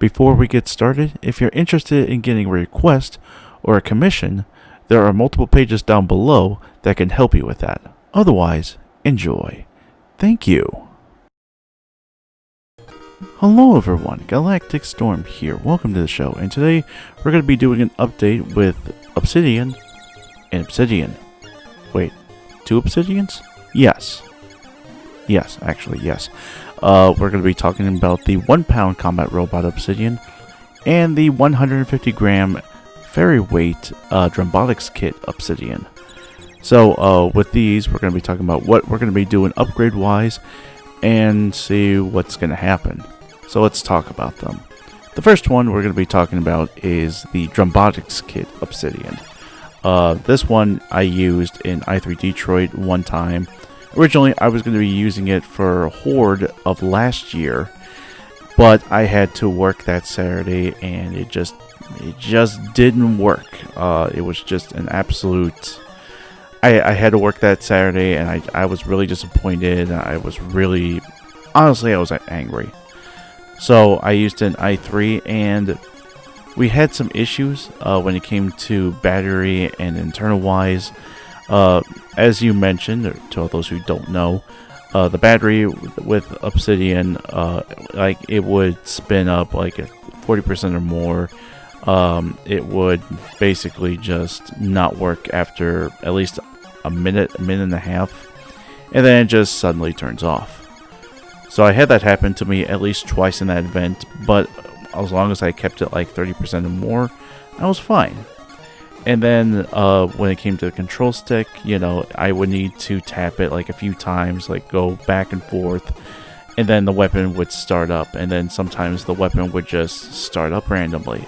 Before we get started, if you're interested in getting a request or a commission, there are multiple pages down below that can help you with that. Otherwise, enjoy. Thank you. Hello everyone, Galacticstorm here. Welcome to the show, and today we're going to be doing an update with Obsidian and Obsidian. Wait, two Obsidians? Yes. Yes, actually, yes. We're going to be talking about the 1 pound combat robot Obsidian and the 150 gram Fairyweight Drumbotics kit Obsidian. So with these, we're going to be talking about what we're going to be doing upgrade wise and see what's going to happen. So let's talk about them. The first one we're going to be talking about is the Drumbotics kit Obsidian. This one I used in i3 Detroit one time. Originally, I was going to be using it for Hord of last year, but I had to work that Saturday, and it just didn't work. It was just an absolute. I had to work that Saturday, and I was really disappointed. I was really, honestly, I was angry. So I used an i3, and we had some issues when it came to battery and internal wise. As you mentioned, or to all those who don't know, the battery with Obsidian, like it would spin up like at 40% or more. It would basically just not work after at least a minute and a half, and then it just suddenly turns off. So I had that happen to me at least twice in that event, but as long as I kept it like 30% or more, I was fine. And then when it came to the control stick, you know, I would need to tap it like a few times, like go back and forth, and then the weapon would start up, and then sometimes the weapon would just start up randomly.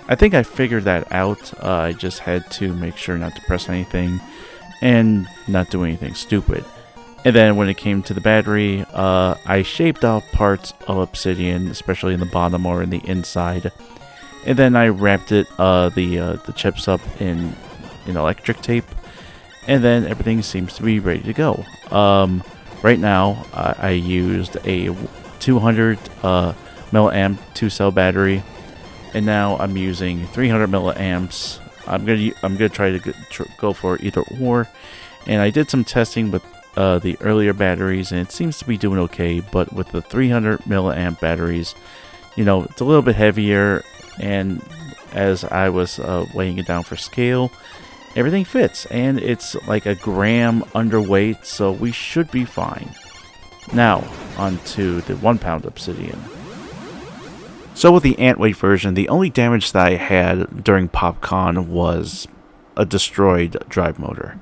I think I figured that out. I just had to make sure not to press anything and not do anything stupid. And then when it came to the battery, I shaped out parts of Obsidian, especially in the bottom or in the inside. And then I wrapped it, the chips up in electric tape, and then everything seems to be ready to go. Right now, I used a 200 milliamp 2-cell battery, and now I'm using 300 milliamps. I'm gonna try to go for either or, and I did some testing with the earlier batteries, and it seems to be doing okay. But with the 300 milliamp batteries, you know, it's a little bit heavier. And as I was weighing it down for scale, everything fits, and it's like a gram underweight, so we should be fine. Now, onto the 1 pound Obsidian. So with the Antweight version, the only damage that I had during PopCon was a destroyed drive motor,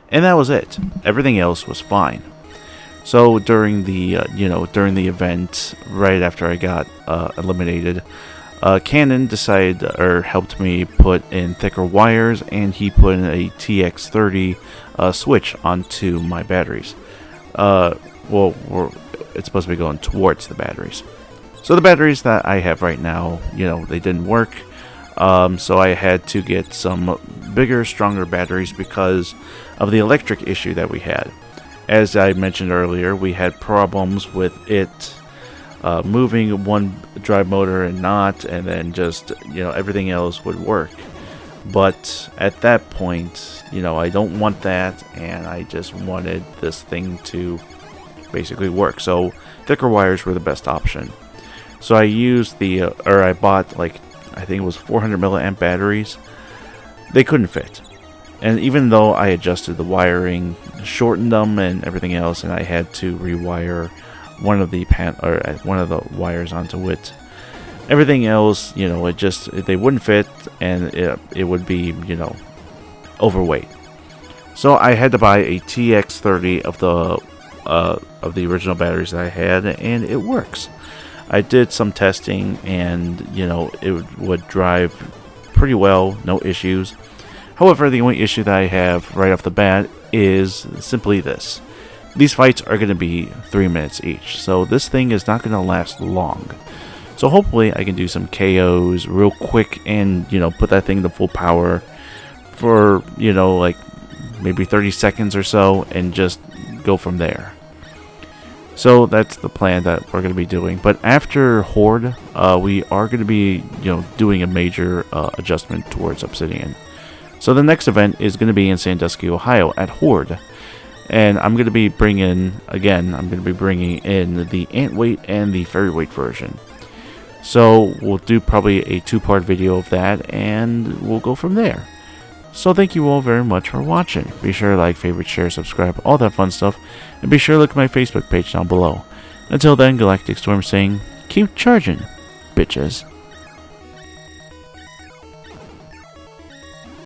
and that was it. Everything else was fine. So during the event, right after I got eliminated, Canon decided or helped me put in thicker wires, and he put in a TX30 switch onto my batteries. It's supposed to be going towards the batteries. So the batteries that I have right now, you know, they didn't work. So I had to get some bigger, stronger batteries because of the electric issue that we had. As I mentioned earlier, we had problems with it moving one drive motor and not, and then just, you know, everything else would work. But at that point, you know, I don't want that, and I just wanted this thing to basically work. So thicker wires were the best option. So I used I bought like, I think it was 400 milliamp batteries. They couldn't fit. And even though I adjusted the wiring, shortened them and everything else, and I had to rewire one of the wires onto it, everything else, you know, they wouldn't fit, and it would be, you know, overweight. So I had to buy a TX30 of the original batteries that I had, and it works. I did some testing, and you know, it would drive pretty well, no issues. However, the only issue that I have right off the bat is simply this. These fights are going to be 3 minutes each, so this thing is not going to last long. So hopefully I can do some KOs real quick and, you know, put that thing to full power for, you know, like maybe 30 seconds or so, and just go from there. So that's the plan that we're going to be doing. But after Horde, we are going to be, doing a major adjustment towards Obsidian. So the next event is going to be in Sandusky, Ohio at Horde. And I'm going to be bringing in the Antweight and the Fairyweight version. So we'll do probably a 2-part video of that, and we'll go from there. So thank you all very much for watching. Be sure to like, favorite, share, subscribe, all that fun stuff. And be sure to look at my Facebook page down below. Until then, Galacticstorm saying, keep charging, bitches.